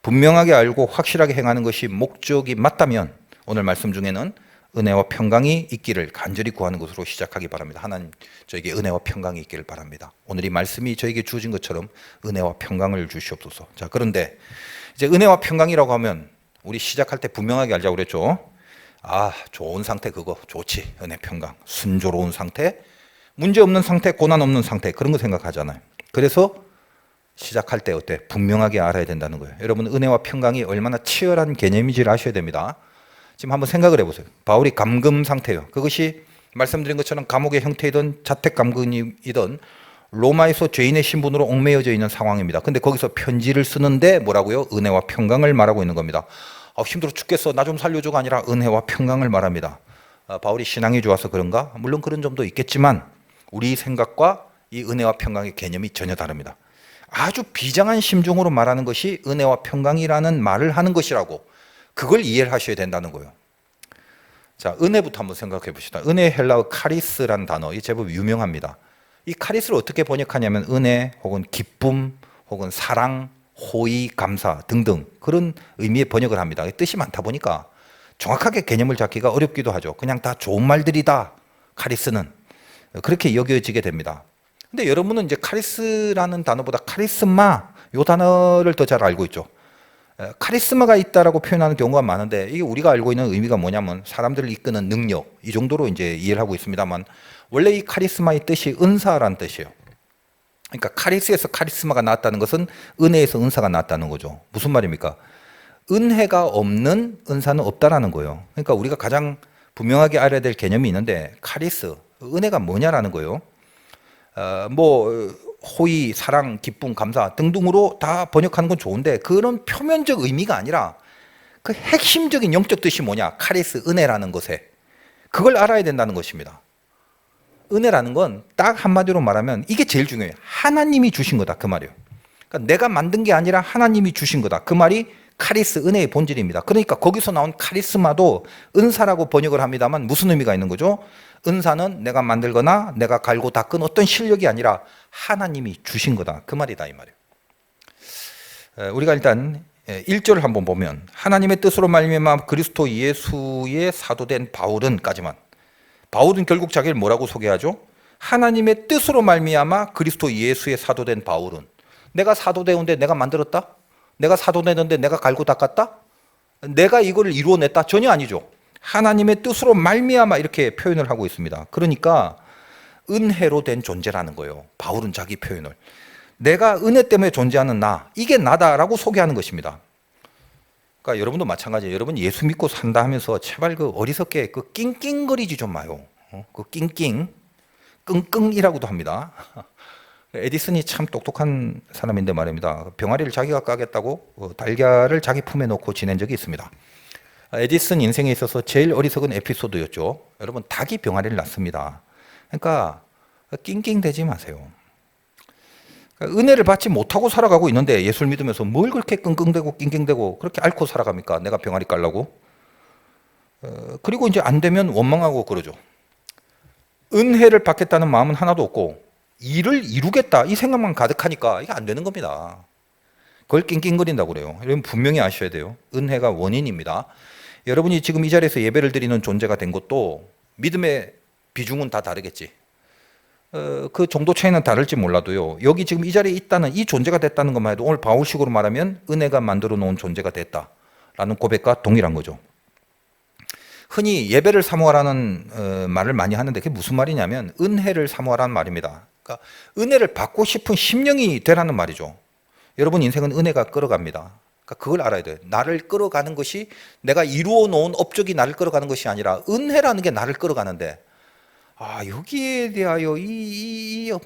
Speaker 1: 분명하게 알고 확실하게 행하는 것이 목적이 맞다면 오늘 말씀 중에는 은혜와 평강이 있기를 간절히 구하는 것으로 시작하기 바랍니다. 하나님 저에게 은혜와 평강이 있기를 바랍니다. 오늘 이 말씀이 저에게 주어진 것처럼 은혜와 평강을 주시옵소서. 자, 그런데 이제 은혜와 평강이라고 하면 우리 시작할 때 분명하게 알자고 그랬죠. 아, 좋은 상태 그거 좋지. 은혜 평강. 순조로운 상태, 문제 없는 상태, 고난 없는 상태 그런 거 생각하잖아요. 그래서 시작할 때 어때? 분명하게 알아야 된다는 거예요. 여러분 은혜와 평강이 얼마나 치열한 개념인지를 아셔야 됩니다. 지금 한번 생각을 해보세요. 바울이 감금 상태예요. 그것이 말씀드린 것처럼 감옥의 형태이든 자택 감금이든 로마에서 죄인의 신분으로 얽매여져 있는 상황입니다. 근데 거기서 편지를 쓰는데 뭐라고요? 은혜와 평강을 말하고 있는 겁니다. 힘들어 죽겠어 나 좀 살려줘가 아니라 은혜와 평강을 말합니다. 바울이 신앙이 좋아서 그런가? 물론 그런 점도 있겠지만 우리 생각과 이 은혜와 평강의 개념이 전혀 다릅니다. 아주 비장한 심정으로 말하는 것이 은혜와 평강이라는 말을 하는 것이라고 그걸 이해를 하셔야 된다는 거예요. 자, 은혜부터 한번 생각해 봅시다. 은혜의 헬라어 카리스라는 단어, 이 제법 유명합니다. 이 카리스를 어떻게 번역하냐면 은혜 혹은 기쁨 혹은 사랑, 호의, 감사 등등 그런 의미의 번역을 합니다. 뜻이 많다 보니까 정확하게 개념을 잡기가 어렵기도 하죠. 그냥 다 좋은 말들이다. 카리스는 그렇게 여겨지게 됩니다. 근데 여러분은 이제 카리스라는 단어보다 카리스마 이 단어를 더 잘 알고 있죠. 카리스마가 있다라고 표현하는 경우가 많은데 이게 우리가 알고 있는 의미가 뭐냐면 사람들을 이끄는 능력 이 정도로 이제 이해를 하고 있습니다만 원래 이 카리스마의 뜻이 은사라는 뜻이에요. 그러니까 카리스에서 카리스마가 나왔다는 것은 은혜에서 은사가 나왔다는 거죠. 무슨 말입니까? 은혜가 없는 은사는 없다라는 거예요. 그러니까 우리가 가장 분명하게 알아야 될 개념이 있는데 카리스, 은혜가 뭐냐라는 거예요. 호의, 사랑, 기쁨, 감사 등등으로 다 번역하는 건 좋은데 그런 표면적 의미가 아니라 그 핵심적인 영적 뜻이 뭐냐? 카리스, 은혜라는 것에 그걸 알아야 된다는 것입니다. 은혜라는 건 딱 한마디로 말하면 이게 제일 중요해요. 하나님이 주신 거다 그 말이에요. 그러니까 내가 만든 게 아니라 하나님이 주신 거다. 그 말이 카리스, 은혜의 본질입니다. 그러니까 거기서 나온 카리스마도 은사라고 번역을 합니다만 무슨 의미가 있는 거죠? 은사는 내가 만들거나 내가 갈고 닦은 어떤 실력이 아니라 하나님이 주신 거다. 그 말이다 이 말이에요. 우리가 일단 1절을 한번 보면 하나님의 뜻으로 말미암아 그리스도 예수의 사도된 바울은까지만 바울은 결국 자기를 뭐라고 소개하죠? 하나님의 뜻으로 말미암아 그리스도 예수의 사도된 바울은 내가 사도되는데 내가 만들었다? 내가 사도되는데 내가 갈고 닦았다? 내가 이걸 이루어냈다? 전혀 아니죠. 하나님의 뜻으로 말미암아 이렇게 표현을 하고 있습니다. 그러니까 은혜로 된 존재라는 거예요. 바울은 자기 표현을 내가 은혜 때문에 존재하는 나 이게 나다라고 소개하는 것입니다. 그러니까 여러분도 마찬가지예요. 여러분 예수 믿고 산다 하면서 제발 그 어리석게 그 낑낑거리지 좀 마요. 그 낑낑이라고도 합니다. 에디슨이 참 똑똑한 사람인데 말입니다. 병아리를 자기가 까겠다고 달걀을 자기 품에 놓고 지낸 적이 있습니다. 에디슨 인생에 있어서 제일 어리석은 에피소드였죠. 여러분 닭이 병아리를 낳습니다. 그러니까 낑낑대지 마세요. 은혜를 받지 못하고 살아가고 있는데 예수를 믿으면서 뭘 그렇게 끙끙대고 낑낑대고 그렇게 앓고 살아갑니까? 내가 병아리 깔라고? 그리고 이제 안 되면 원망하고 그러죠. 은혜를 받겠다는 마음은 하나도 없고 일을 이루겠다 이 생각만 가득하니까 이게 안 되는 겁니다. 그걸 낑낑거린다고 그래요. 여러분 분명히 아셔야 돼요. 은혜가 원인입니다. 여러분이 지금 이 자리에서 예배를 드리는 존재가 된 것도 믿음의 비중은 다 다르겠지. 그 정도 차이는 다를지 몰라도요. 여기 지금 이 자리에 있다는 이 존재가 됐다는 것만 해도 오늘 바울식으로 말하면 은혜가 만들어 놓은 존재가 됐다라는 고백과 동일한 거죠. 흔히 예배를 사모하라는 말을 많이 하는데 그게 무슨 말이냐면 은혜를 사모하라는 말입니다. 그러니까 은혜를 받고 싶은 심령이 되라는 말이죠. 여러분 인생은 은혜가 끌어갑니다. 그러니까 그걸 알아야 돼요. 나를 끌어가는 것이 내가 이루어 놓은 업적이 나를 끌어가는 것이 아니라 은혜라는 게 나를 끌어가는데 여기에 대하여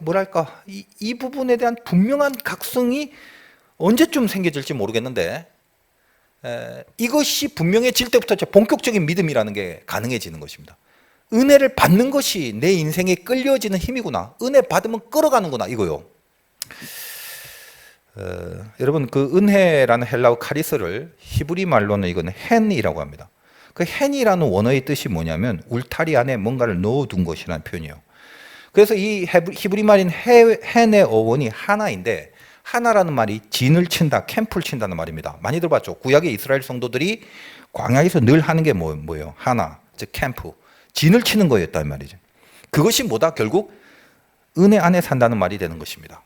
Speaker 1: 뭐랄까 이 부분에 대한 분명한 각성이 언제쯤 생겨질지 모르겠는데 이것이 분명해질 때부터 본격적인 믿음이라는 게 가능해지는 것입니다. 은혜를 받는 것이 내 인생에 끌려지는 힘이구나. 은혜 받으면 끌어가는구나 이거요. 여러분 그 은혜라는 헬라어 카리스를 히브리 말로는 이건 헨이라고 합니다. 그 헨이라는 원어의 뜻이 뭐냐면 울타리 안에 뭔가를 넣어둔 것이라는 표현이에요. 그래서 이 히브리 말인 헨의 어원이 하나인데 하나라는 말이 진을 친다, 캠프를 친다는 말입니다. 많이 들어봤죠? 구약의 이스라엘 성도들이 광야에서 늘 하는 게 뭐예요? 하나, 즉 캠프, 진을 치는 거였단 말이죠. 그것이 뭐다? 결국 은혜 안에 산다는 말이 되는 것입니다.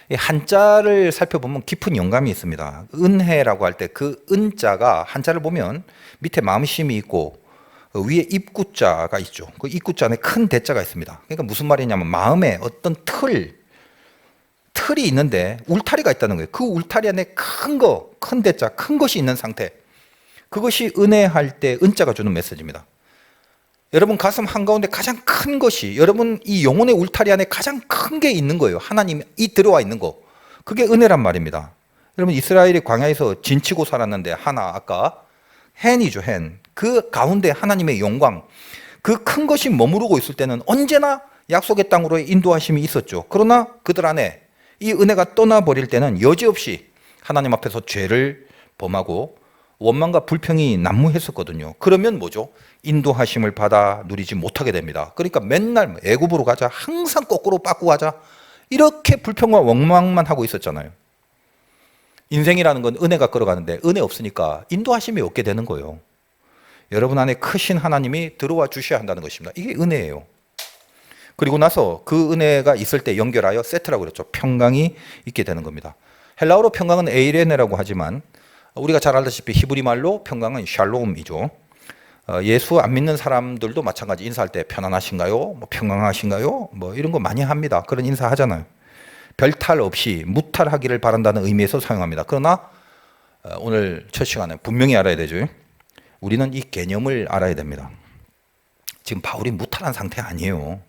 Speaker 1: 이 한자를 살펴보면 깊은 영감이 있습니다. 은혜라고 할 때 그 은자가 한자를 보면 밑에 마음심이 있고 위에 입구자가 있죠. 그 입구자 안에 큰 대자가 있습니다. 그러니까 무슨 말이냐면 마음에 어떤 틀이 있는데 울타리가 있다는 거예요. 그 울타리 안에 큰 대자, 큰 것이 있는 상태. 그것이 은혜할 때 은자가 주는 메시지입니다. 여러분 가슴 한가운데 가장 큰 것이 여러분 이 영혼의 울타리 안에 가장 큰 게 있는 거예요. 하나님이 들어와 있는 거. 그게 은혜란 말입니다. 여러분 이스라엘이 광야에서 진치고 살았는데 하나 아까 헨이죠. 헨. 그 가운데 하나님의 영광. 그 큰 것이 머무르고 있을 때는 언제나 약속의 땅으로의 인도하심이 있었죠. 그러나 그들 안에 이 은혜가 떠나버릴 때는 여지없이 하나님 앞에서 죄를 범하고 원망과 불평이 난무했었거든요. 그러면 뭐죠? 인도하심을 받아 누리지 못하게 됩니다. 그러니까 맨날 애굽으로 가자, 항상 거꾸로 빠꾸 가자, 이렇게 불평과 원망만 하고 있었잖아요. 인생이라는 건 은혜가 끌어가는데 은혜 없으니까 인도하심이 없게 되는 거예요. 여러분 안에 크신 하나님이 들어와 주셔야 한다는 것입니다. 이게 은혜예요. 그리고 나서 그 은혜가 있을 때 연결하여 세트라고 그랬죠. 평강이 있게 되는 겁니다. 헬라어로 평강은 에이레네라고 하지만 우리가 잘 알다시피 히브리 말로 평강은 샬롬이죠. 예수 안 믿는 사람들도 마찬가지 인사할 때 편안하신가요? 뭐 평강하신가요? 뭐 이런 거 많이 합니다. 그런 인사 하잖아요. 별탈 없이 무탈하기를 바란다는 의미에서 사용합니다. 그러나 오늘 첫 시간에 분명히 알아야 되죠. 우리는 이 개념을 알아야 됩니다. 지금 바울이 무탈한 상태 아니에요.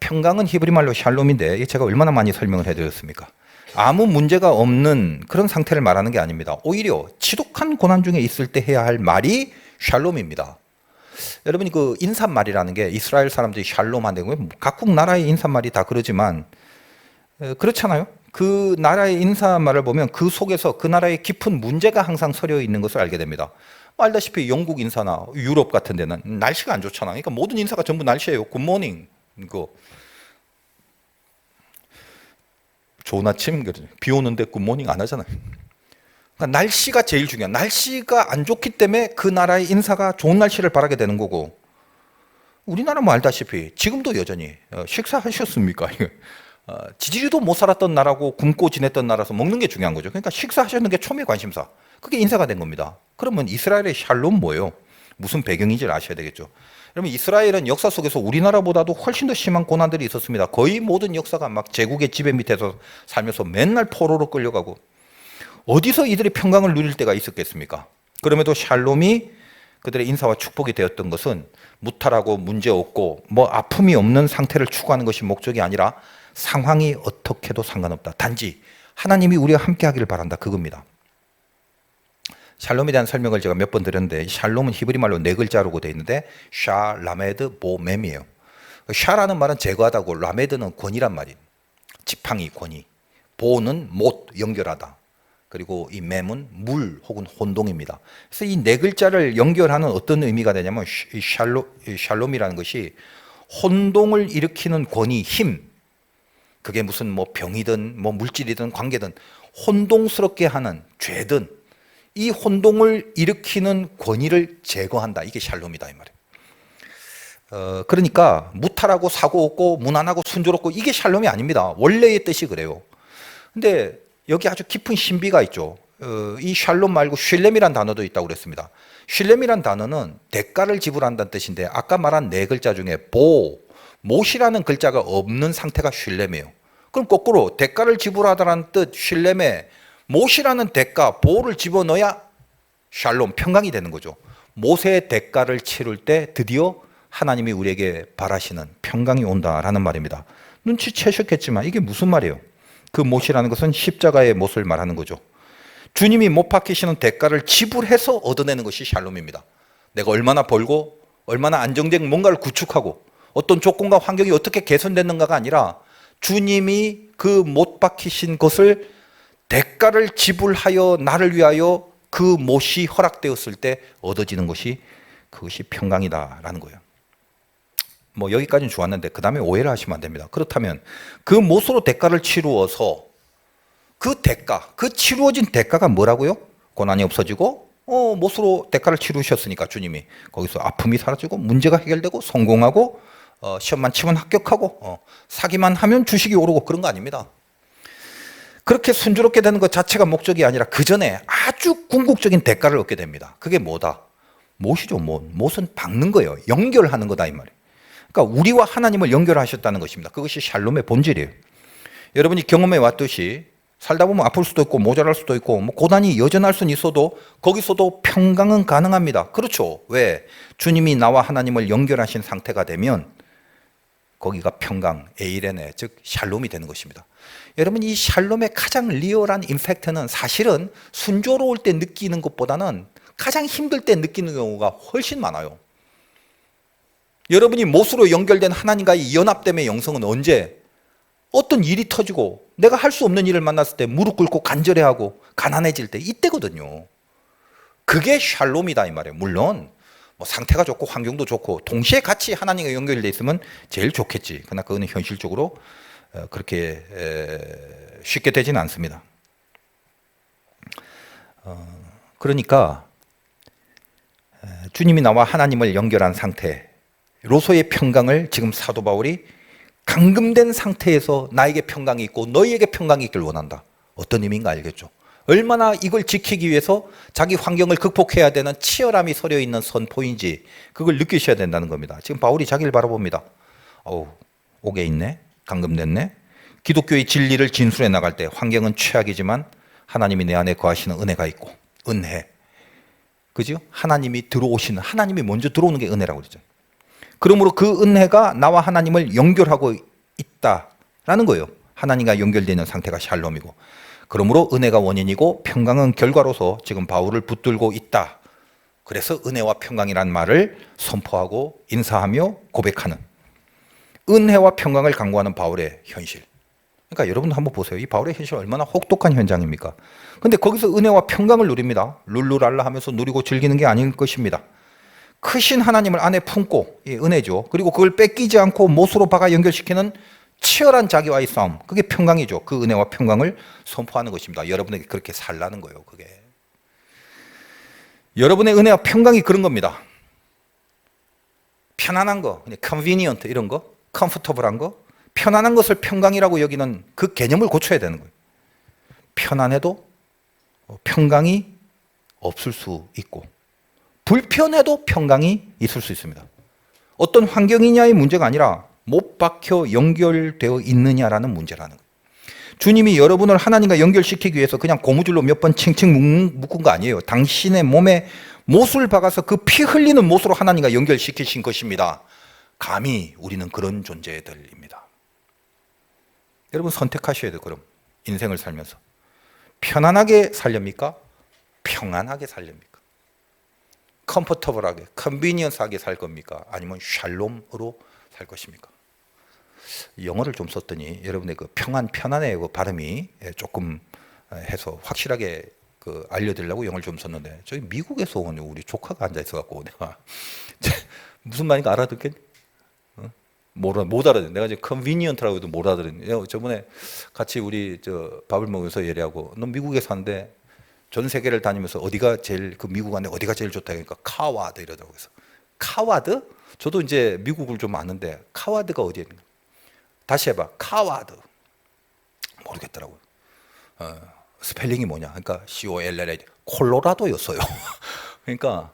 Speaker 1: 평강은 히브리 말로 샬롬인데 제가 얼마나 많이 설명을 해드렸습니까? 아무 문제가 없는 그런 상태를 말하는 게 아닙니다. 오히려 지독한 고난 중에 있을 때 해야 할 말이 샬롬입니다. 여러분이 그 인사말이라는 게 이스라엘 사람들이 샬롬한데 각국 나라의 인사말이 다 그러지만 그렇잖아요. 그 나라의 인사말을 보면 그 속에서 그 나라의 깊은 문제가 항상 서려 있는 것을 알게 됩니다. 알다시피 영국 인사나 유럽 같은 데는 날씨가 안 좋잖아. 그러니까 모든 인사가 전부 날씨예요. 굿모닝 이거 좋은 아침, 비 오는데 굿모닝 안 하잖아요. 그러니까 날씨가 제일 중요한. 날씨가 안 좋기 때문에 그 나라의 인사가 좋은 날씨를 바라게 되는 거고 우리나라 뭐 알다시피 지금도 여전히 식사하셨습니까? 지지리도 못 살았던 나라고 굶고 지냈던 나라서 먹는 게 중요한 거죠. 그러니까 식사하셨는 게 초미의 관심사. 그게 인사가 된 겁니다. 그러면 이스라엘의 샬롬 뭐예요? 무슨 배경인지를 아셔야 되겠죠. 여러분 이스라엘은 역사 속에서 우리나라보다도 훨씬 더 심한 고난들이 있었습니다. 거의 모든 역사가 막 제국의 지배 밑에서 살면서 맨날 포로로 끌려가고 어디서 이들이 평강을 누릴 때가 있었겠습니까? 그럼에도 샬롬이 그들의 인사와 축복이 되었던 것은 무탈하고 문제없고 뭐 아픔이 없는 상태를 추구하는 것이 목적이 아니라 상황이 어떻게도 상관없다. 단지 하나님이 우리와 함께 하기를 바란다. 그겁니다. 샬롬에 대한 설명을 제가 몇 번 드렸는데 샬롬은 히브리 말로 네 글자로 되어 있는데 샤, 라메드, 보, mem이에요. 샤라는 말은 제거하다고 라메드는 권이란 말이에요. 지팡이, 권이. 보는 못, 연결하다. 그리고 이 mem은 물 혹은 혼동입니다. 그래서 이 네 글자를 연결하는 어떤 의미가 되냐면 샬롬이라는 것이 혼동을 일으키는 권위, 힘. 그게 무슨 뭐 병이든 뭐 물질이든 관계든 혼동스럽게 하는 죄든 이 혼동을 일으키는 권위를 제거한다. 이게 샬롬이다 이 말이에요. 그러니까 무탈하고 사고 없고 무난하고 순조롭고 이게 샬롬이 아닙니다. 원래의 뜻이 그래요. 근데 여기 아주 깊은 신비가 있죠. 이 샬롬 말고 슐렘이란 단어도 있다고 그랬습니다. 슐렘이란 단어는 대가를 지불한다는 뜻인데 아까 말한 네 글자 중에 못이라는 글자가 없는 상태가 슐렘이에요. 그럼 거꾸로 대가를 지불하다라는 뜻 슐렘에 못이라는 대가 보를 집어넣어야 샬롬 평강이 되는 거죠. 못의 대가를 치를 때 드디어 하나님이 우리에게 바라시는 평강이 온다라는 말입니다. 눈치채셨겠지만 이게 무슨 말이에요? 그 못이라는 것은 십자가의 못을 말하는 거죠. 주님이 못 박히시는 대가를 지불해서 얻어내는 것이 샬롬입니다. 내가 얼마나 벌고 얼마나 안정된 뭔가를 구축하고 어떤 조건과 환경이 어떻게 개선됐는가가 아니라 주님이 그 못 박히신 것을 대가를 지불하여 나를 위하여 그 못이 허락되었을 때 얻어지는 것이 그것이 평강이다라는 거예요. 뭐 여기까지는 좋았는데 그 다음에 오해를 하시면 안 됩니다. 그렇다면 그 못으로 대가를 치루어서 그 대가, 그 치루어진 대가가 뭐라고요? 고난이 없어지고 못으로 대가를 치르셨으니까 주님이 거기서 아픔이 사라지고 문제가 해결되고 성공하고 시험만 치면 합격하고 사기만 하면 주식이 오르고 그런 거 아닙니다. 그렇게 순조롭게 되는 것 자체가 목적이 아니라 그 전에 아주 궁극적인 대가를 얻게 됩니다. 그게 뭐다? 못이죠. 못은 박는 거예요. 연결하는 거다 이 말이에요. 그러니까 우리와 하나님을 연결하셨다는 것입니다. 그것이 샬롬의 본질이에요. 여러분이 경험해 왔듯이 살다 보면 아플 수도 있고 모자랄 수도 있고 뭐 고난이 여전할 수는 있어도 거기서도 평강은 가능합니다. 그렇죠. 왜? 주님이 나와 하나님을 연결하신 상태가 되면 거기가 평강, 에이레네, 즉 샬롬이 되는 것입니다. 여러분 이 샬롬의 가장 리얼한 임팩트는 사실은 순조로울 때 느끼는 것보다는 가장 힘들 때 느끼는 경우가 훨씬 많아요. 여러분이 못으로 연결된 하나님과의 연합됨의 영성은 언제? 어떤 일이 터지고 내가 할 수 없는 일을 만났을 때 무릎 꿇고 간절해하고 가난해질 때 이때거든요. 그게 샬롬이다 이 말이에요. 물론 뭐 상태가 좋고 환경도 좋고 동시에 같이 하나님과 연결되어 있으면 제일 좋겠지. 그러나 그거는 현실적으로 그렇게 쉽게 되지는 않습니다. 그러니까 주님이 나와 하나님을 연결한 상태로서의 평강을 지금 사도 바울이 감금된 상태에서 나에게 평강이 있고 너희에게 평강이 있길 원한다. 어떤 의미인가 알겠죠? 얼마나 이걸 지키기 위해서 자기 환경을 극복해야 되는 치열함이 서려 있는 선포인지 그걸 느끼셔야 된다는 겁니다. 지금 바울이 자기를 바라봅니다. 옥에 있네, 감금됐네. 기독교의 진리를 진술해 나갈 때 환경은 최악이지만 하나님이 내 안에 거하시는 은혜가 있고 은혜, 그죠? 하나님이 들어오시는, 하나님이 먼저 들어오는 게 은혜라고 그러죠. 그러므로 그 은혜가 나와 하나님을 연결하고 있다라는 거예요. 하나님과 연결되는 상태가 샬롬이고, 그러므로 은혜가 원인이고 평강은 결과로서 지금 바울을 붙들고 있다. 그래서 은혜와 평강이란 말을 선포하고 인사하며 고백하는 은혜와 평강을 강구하는 바울의 현실. 그러니까 여러분 한번 보세요. 이 바울의 현실 얼마나 혹독한 현장입니까? 근데 거기서 은혜와 평강을 누립니다. 룰루랄라 하면서 누리고 즐기는 게 아닐 것입니다. 크신 하나님을 안에 품고, 이 은혜죠. 그리고 그걸 뺏기지 않고 못으로 박아 연결시키는 치열한 자기와의 싸움. 그게 평강이죠. 그 은혜와 평강을 선포하는 것입니다. 여러분에게 그렇게 살라는 거예요. 그게. 여러분의 은혜와 평강이 그런 겁니다. 편안한 거, convenient 이런 거, comfortable한 거, 편안한 것을 평강이라고 여기는 그 개념을 고쳐야 되는 거예요. 편안해도 평강이 없을 수 있고, 불편해도 평강이 있을 수 있습니다. 어떤 환경이냐의 문제가 아니라 못 박혀 연결되어 있느냐라는 문제라는 거예요. 주님이 여러분을 하나님과 연결시키기 위해서 그냥 고무줄로 몇 번 칭칭 묶은 거 아니에요. 당신의 몸에 못을 박아서 그 피 흘리는 못으로 하나님과 연결시키신 것입니다. 감히 우리는 그런 존재들입니다. 여러분 선택하셔야 돼요. 그럼 인생을 살면서 편안하게 살렵니까? 평안하게 살렵니까? 컴포터블하게, 컨비니언스하게 살 겁니까? 아니면 샬롬으로 살 것입니까? 영어를 좀 썼더니 여러분의 그 편안의 그 발음이 조금 해서 확실하게 그 알려드리려고 영어를 좀 썼는데, 저기 미국에서 온 우리 조카가 앉아 있어갖고 내가 무슨 말인가 알아듣겠니? 못 알아듣는. 내가 이제 컨비니언트라고 해도 못 알아듣는. 저번에 같이 우리 밥을 먹으면서 얘기하고, 너 미국에 사는데 전 세계를 다니면서 어디가 제일, 그 미국 안에 어디가 제일 좋다 그러니까 카와드 이러더라고요. 그래서 카와드? 저도 이제 미국을 좀 아는데 카와드가 어디에 있는가? 다시 해봐. 카와드. 모르겠더라고요. 스펠링이 뭐냐? 그러니까 COLLA 콜로라도였어요. 그러니까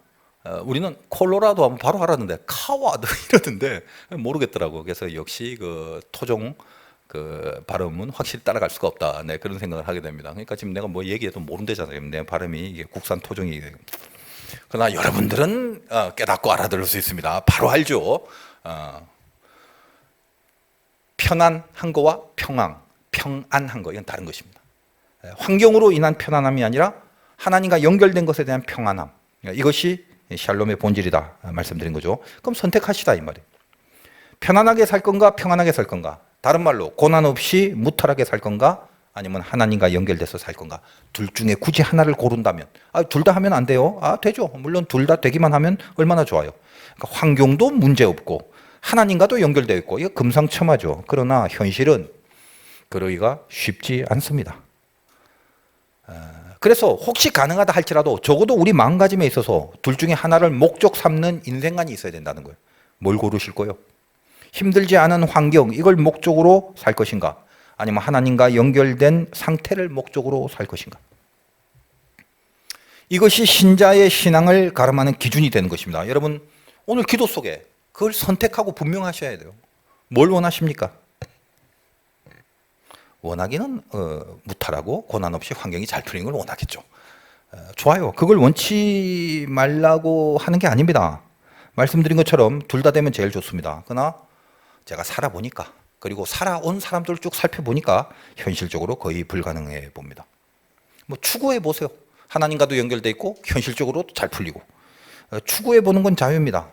Speaker 1: 우리는 콜로라도 하면 바로 알았는데 카와드 이러던데 모르겠더라고. 그래서 역시 그 토종 그 발음은 확실히 따라갈 수가 없다. 네, 그런 생각을 하게 됩니다. 그러니까 지금 내가 뭐 얘기해도 모른대잖아요. 내 발음이 이게 국산 토종이. 그러나 여러분들은 깨닫고 알아들을 수 있습니다. 바로 알죠. 편안한 거와 평안한 거 이건 다른 것입니다. 환경으로 인한 편안함이 아니라 하나님과 연결된 것에 대한 평안함. 이것이 샬롬의 본질이다 말씀드린 거죠. 그럼 선택하시다 이 말이에요. 편안하게 살 건가 평안하게 살 건가. 다른 말로 고난 없이 무탈하게 살 건가 아니면 하나님과 연결돼서 살 건가. 둘 중에 굳이 하나를 고른다면 둘 다 하면 안 돼요. 되죠. 물론 둘 다 되기만 하면 얼마나 좋아요. 그러니까 환경도 문제없고 하나님과도 연결되어 있고 이거 금상첨화죠. 그러나 현실은 그러기가 쉽지 않습니다. 그래서 혹시 가능하다 할지라도 적어도 우리 마음가짐에 있어서 둘 중에 하나를 목적 삼는 인생관이 있어야 된다는 거예요. 뭘 고르실 거예요? 힘들지 않은 환경 이걸 목적으로 살 것인가 아니면 하나님과 연결된 상태를 목적으로 살 것인가. 이것이 신자의 신앙을 가름하는 기준이 되는 것입니다. 여러분 오늘 기도 속에 그걸 선택하고 분명하셔야 돼요. 뭘 원하십니까? 원하기는 무탈하고 고난 없이 환경이 잘 풀리는 걸 원하겠죠. 좋아요. 그걸 원치 말라고 하는 게 아닙니다. 말씀드린 것처럼 둘 다 되면 제일 좋습니다. 그러나 제가 살아보니까 그리고 살아온 사람들을 쭉 살펴보니까 현실적으로 거의 불가능해 봅니다. 뭐 추구해 보세요. 하나님과도 연결돼 있고 현실적으로 잘 풀리고 추구해 보는 건 자유입니다.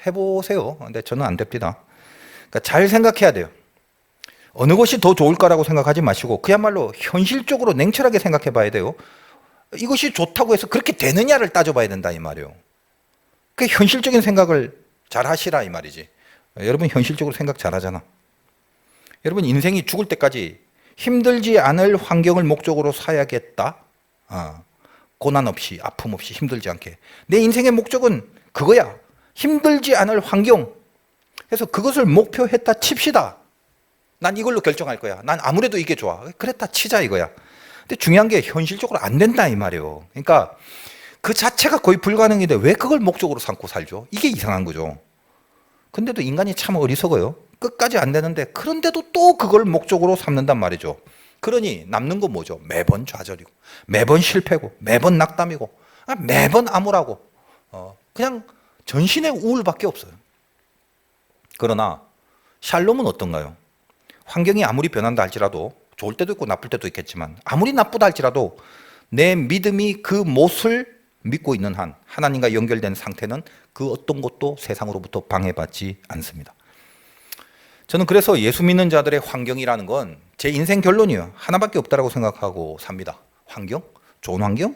Speaker 1: 해보세요. 근데 저는 안 됩니다. 그러니까 잘 생각해야 돼요. 어느 것이 더 좋을까라고 생각하지 마시고 그야말로 현실적으로 냉철하게 생각해 봐야 돼요. 이것이 좋다고 해서 그렇게 되느냐를 따져봐야 된다 이 말이에요. 그 현실적인 생각을 잘 하시라 이 말이지. 여러분 현실적으로 생각 잘 하잖아. 여러분 인생이 죽을 때까지 힘들지 않을 환경을 목적으로 살아야겠다. 고난 없이 아픔 없이 힘들지 않게. 내 인생의 목적은 그거야. 힘들지 않을 환경. 그래서 그것을 목표했다 칩시다. 난 이걸로 결정할 거야. 난 아무래도 이게 좋아. 그랬다 치자 이거야. 근데 중요한 게 현실적으로 안 된다 이 말이에요. 그러니까 그 자체가 거의 불가능인데 왜 그걸 목적으로 삼고 살죠? 이게 이상한 거죠. 근데도 인간이 참 어리석어요. 끝까지 안 되는데 그런데도 또 그걸 목적으로 삼는단 말이죠. 그러니 남는 건 뭐죠? 매번 좌절이고 매번 실패고 매번 낙담이고 매번 암울하고 그냥 전신의 우울밖에 없어요. 그러나 샬롬은 어떤가요? 환경이 아무리 변한다 할지라도 좋을 때도 있고 나쁠 때도 있겠지만 아무리 나쁘다 할지라도 내 믿음이 그 못을 믿고 있는 한 하나님과 연결된 상태는 그 어떤 것도 세상으로부터 방해받지 않습니다. 저는 그래서 예수 믿는 자들의 환경이라는 건 제 인생 결론이에요. 하나밖에 없다라고 생각하고 삽니다. 환경? 좋은 환경?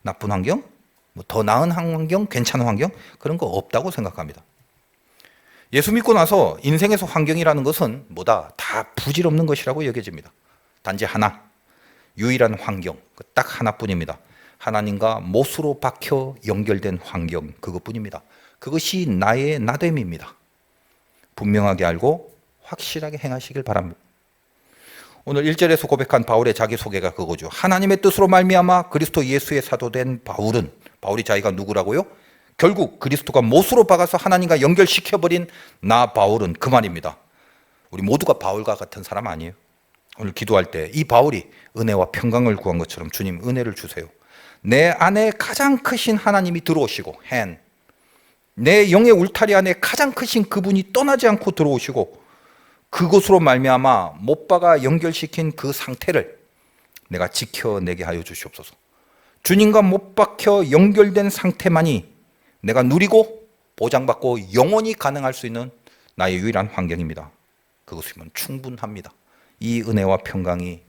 Speaker 1: 나쁜 환경? 뭐 더 나은 환경? 괜찮은 환경? 그런 거 없다고 생각합니다. 예수 믿고 나서 인생에서 환경이라는 것은 뭐다? 다 부질없는 것이라고 여겨집니다. 단지 하나, 유일한 환경, 딱 하나뿐입니다. 하나님과 못으로 박혀 연결된 환경, 그것뿐입니다. 그것이 나의 나됨입니다. 분명하게 알고 확실하게 행하시길 바랍니다. 오늘 1절에서 고백한 바울의 자기소개가 그거죠. 하나님의 뜻으로 말미암아 그리스도 예수의 사도된 바울은, 바울이 자기가 누구라고요? 결국 그리스도가 못으로 박아서 하나님과 연결시켜버린 나 바울은 그 말입니다. 우리 모두가 바울과 같은 사람 아니에요? 오늘 기도할 때 이 바울이 은혜와 평강을 구한 것처럼 주님 은혜를 주세요. 내 안에 가장 크신 하나님이 들어오시고 내 영의 울타리 안에 가장 크신 그분이 떠나지 않고 들어오시고 그곳으로 말미암아 못 박아 연결시킨 그 상태를 내가 지켜내게 하여 주시옵소서. 주님과 못 박혀 연결된 상태만이 내가 누리고 보장받고 영원히 가능할 수 있는 나의 유일한 환경입니다. 그것이면 충분합니다. 이 은혜와 평강이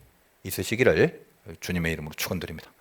Speaker 1: 있으시기를 주님의 이름으로 축원드립니다.